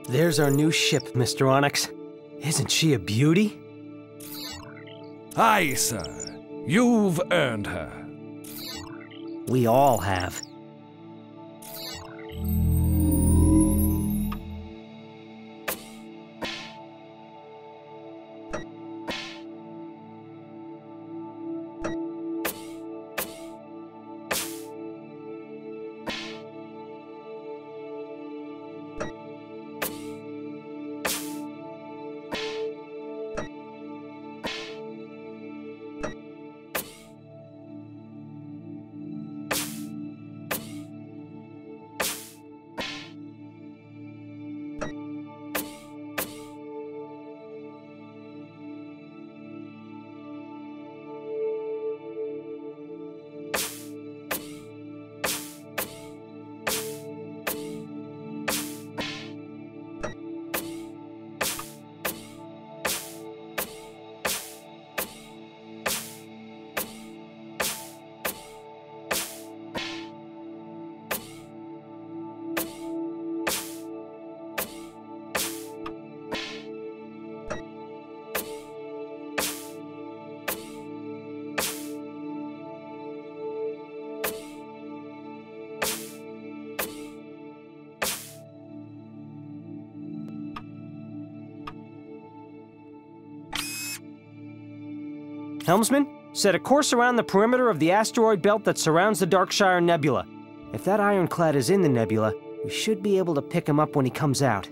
There's our new ship, Mr. Onyx. Isn't she a beauty? Aye, sir. You've earned her. We all have. Helmsman, set a course around the perimeter of the asteroid belt that surrounds the Darkshire Nebula. If that ironclad is in the nebula, we should be able to pick him up when he comes out.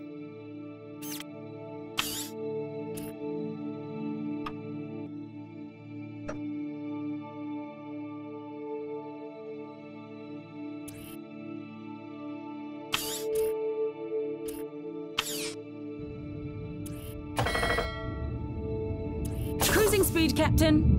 Cruising speed, Captain.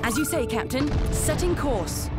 As you say, Captain. Setting course.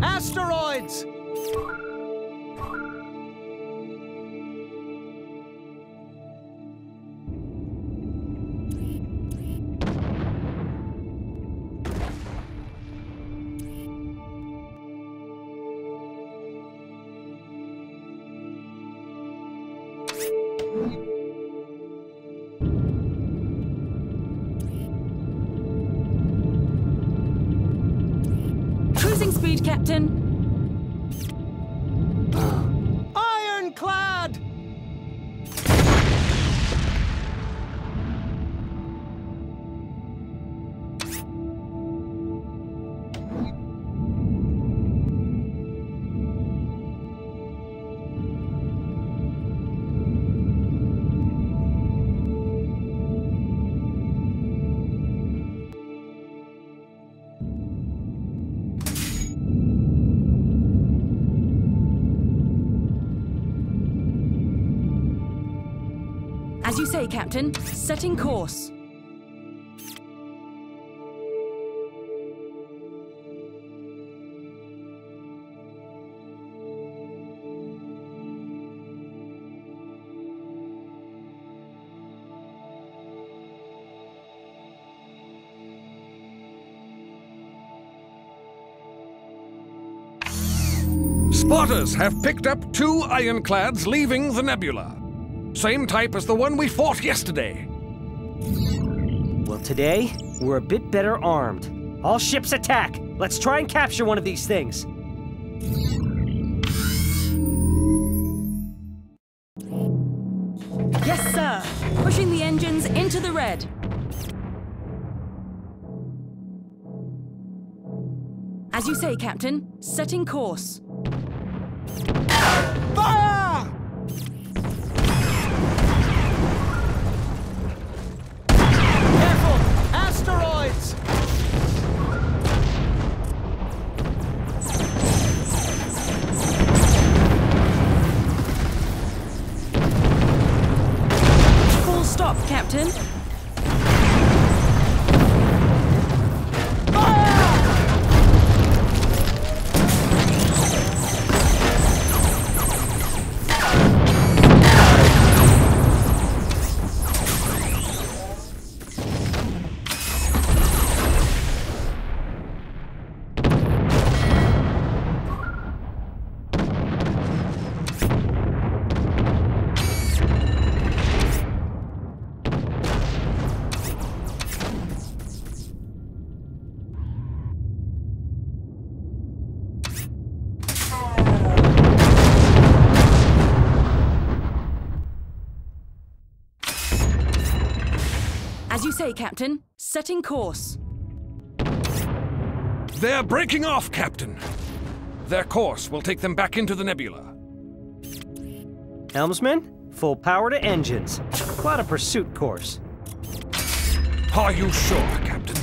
Asteroids! Cruising speed, Captain. Ironclad! As you say, Captain. Setting course. Spotters have picked up 2 ironclads leaving the nebula. Same type as the one we fought yesterday. Well, today, we're a bit better armed. All ships attack! Let's try and capture one of these things. Yes, sir. Pushing the engines into the red. As you say, Captain. Setting course. Fire! Careful! Asteroids! Full stop, Captain. As you say, Captain. Setting course. They're breaking off, Captain. Their course will take them back into the nebula. Helmsman, full power to engines. Plot a pursuit course. Are you sure, Captain?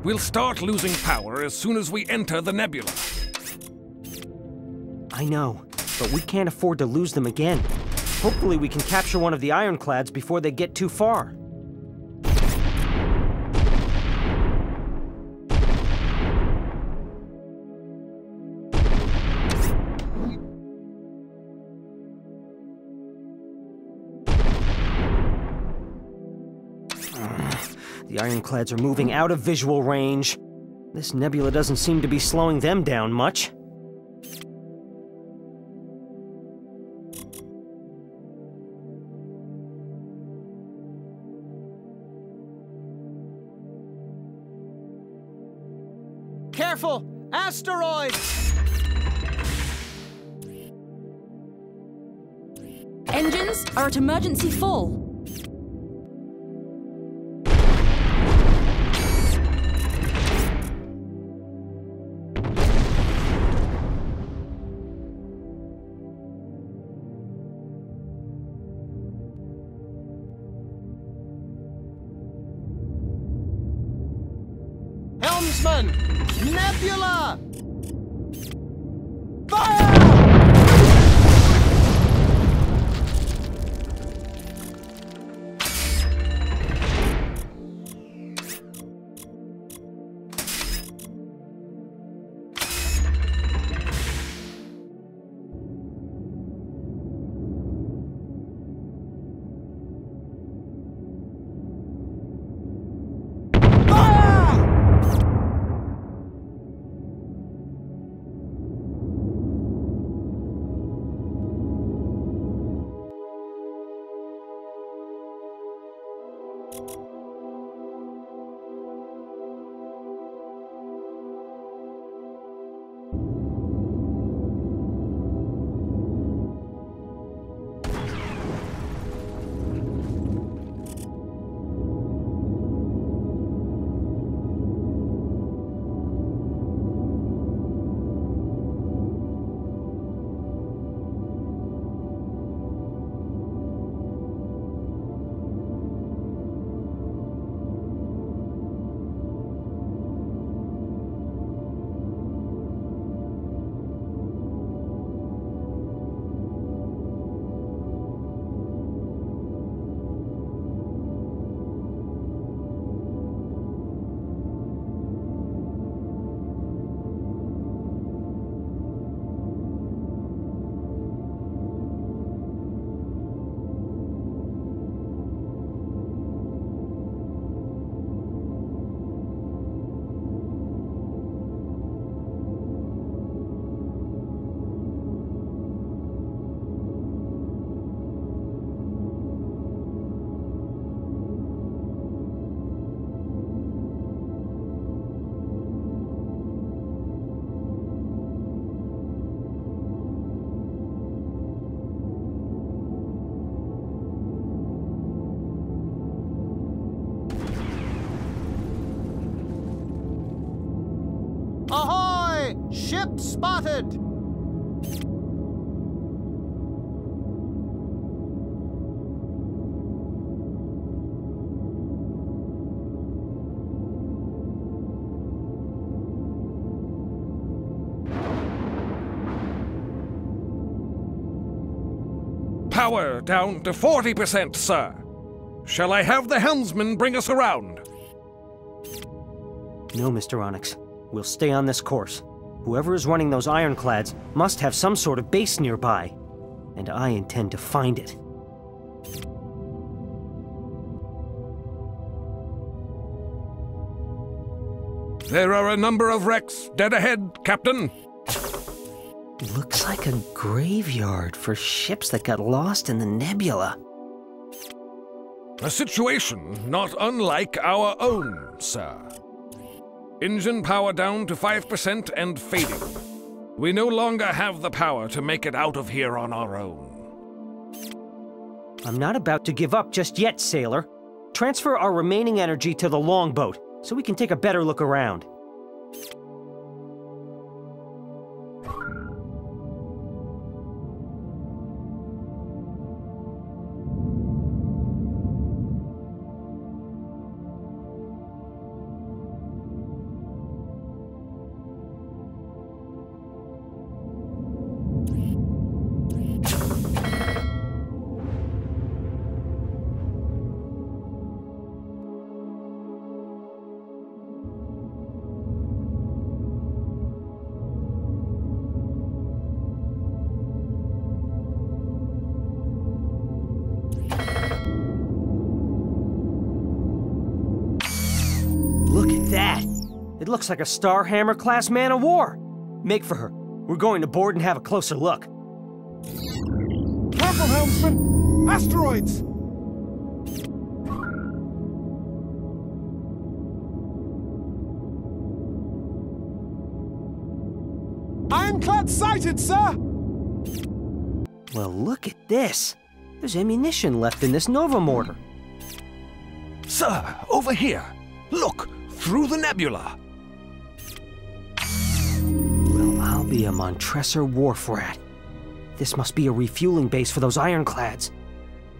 We'll start losing power as soon as we enter the nebula. I know, but we can't afford to lose them again. Hopefully we can capture one of the ironclads before they get too far. The ironclads are moving out of visual range. This nebula doesn't seem to be slowing them down much. Careful! Asteroids! Engines are at emergency full. Helmsman! Nebula! Fire! Ship spotted! Power down to 40%, sir. Shall I have the helmsman bring us around? No, Mr. Onyx. We'll stay on this course. Whoever is running those ironclads must have some sort of base nearby. And I intend to find it. There are a number of wrecks dead ahead, Captain. Looks like a graveyard for ships that got lost in the nebula. A situation not unlike our own, sir. Engine power down to 5% and fading. We no longer have the power to make it out of here on our own. I'm not about to give up just yet, sailor. Transfer our remaining energy to the longboat, so we can take a better look around. Look at that! It looks like a Starhammer-class man-of-war! Make for her. We're going to board and have a closer look. Careful, helmsman! Asteroids! Ironclad sighted, sir! Well, look at this. There's ammunition left in this Nova mortar. Sir, over here. Look, through the nebula. Well, I'll be a Montresor wharf rat. This must be a refueling base for those ironclads.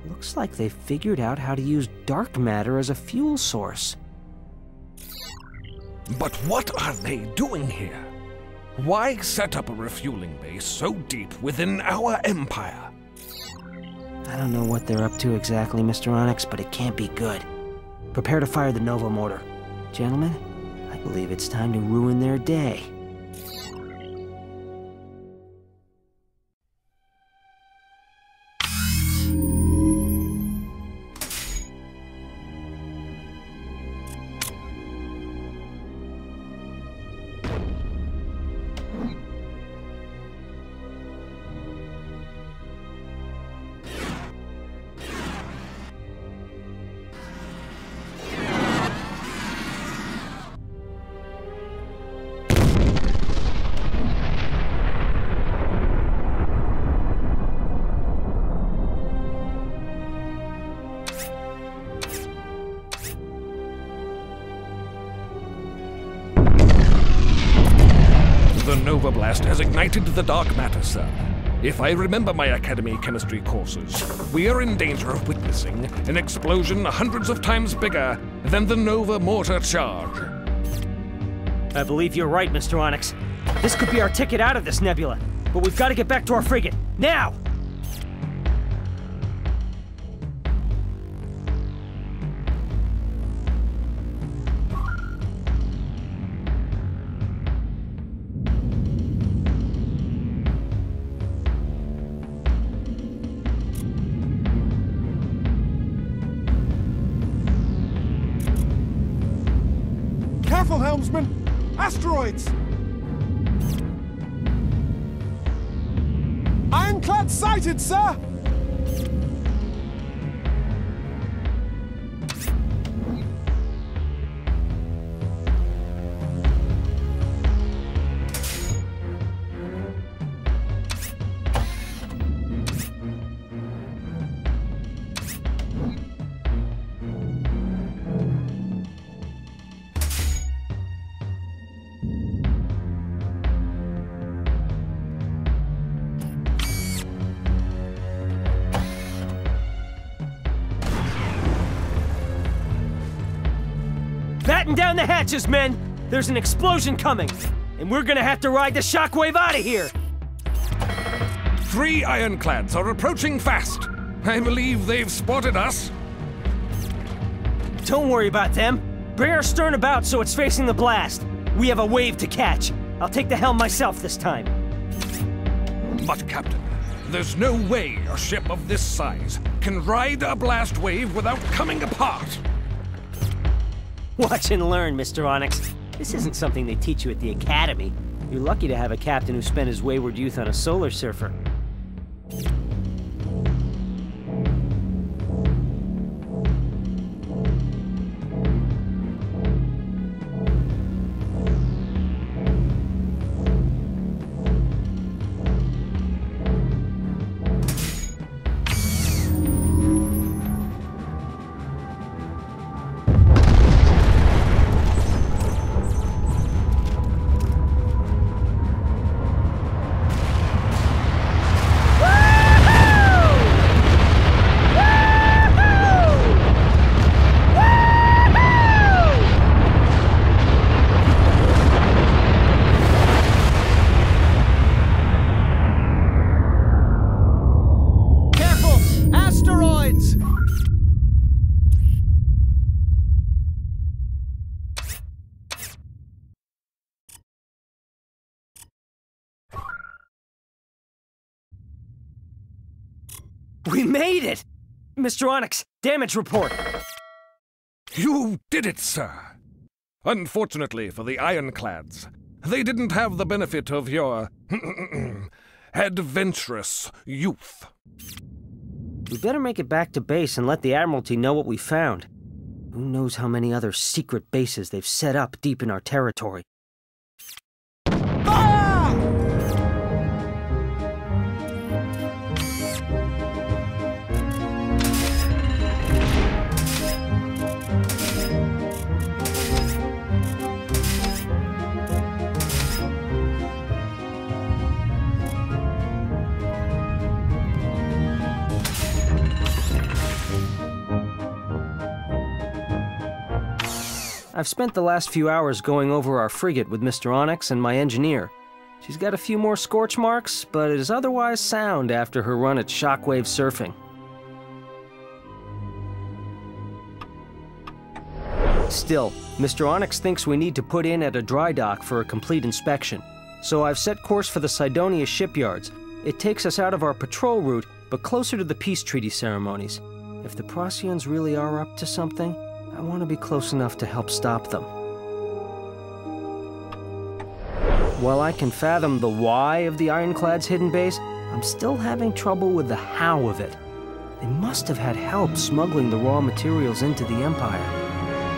Looks like they've figured out how to use dark matter as a fuel source. But what are they doing here? Why set up a refueling base so deep within our empire? I don't know what they're up to exactly, Mr. Onyx, but it can't be good. Prepare to fire the Nova mortar. Gentlemen, I believe it's time to ruin their day. The Nova Blast has ignited the dark matter, sir. If I remember my Academy chemistry courses, we are in danger of witnessing an explosion hundreds of times bigger than the Nova mortar charge. I believe you're right, Mr. Onyx. This could be our ticket out of this nebula, but we've got to get back to our frigate, now! Careful, helmsman! Asteroids! Ironclad sighted, sir! Batten down the hatches, men! There's an explosion coming, and we're gonna have to ride the shockwave out of here! 3 ironclads are approaching fast. I believe they've spotted us. Don't worry about them. Bring our stern about so it's facing the blast. We have a wave to catch. I'll take the helm myself this time. But, Captain, there's no way a ship of this size can ride a blast wave without coming apart. Watch and learn, Mr. Onyx. This isn't something they teach you at the academy. You're lucky to have a captain who spent his wayward youth on a solar surfer. We made it! Mr. Onyx, damage report! You did it, sir. Unfortunately for the ironclads, they didn't have the benefit of your adventurous youth. We better make it back to base and let the Admiralty know what we found. Who knows how many other secret bases they've set up deep in our territory. I've spent the last few hours going over our frigate with Mr. Onyx and my engineer. She's got a few more scorch marks, but is otherwise sound after her run at shockwave surfing. Still, Mr. Onyx thinks we need to put in at a dry dock for a complete inspection. So I've set course for the Cydonia shipyards. It takes us out of our patrol route, but closer to the peace treaty ceremonies. If the Procyons really are up to something, I want to be close enough to help stop them. While I can fathom the why of the Ironclad's hidden base, I'm still having trouble with the how of it. They must have had help smuggling the raw materials into the Empire.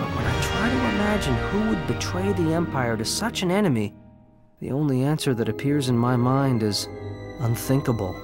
But when I try to imagine who would betray the Empire to such an enemy, the only answer that appears in my mind is unthinkable.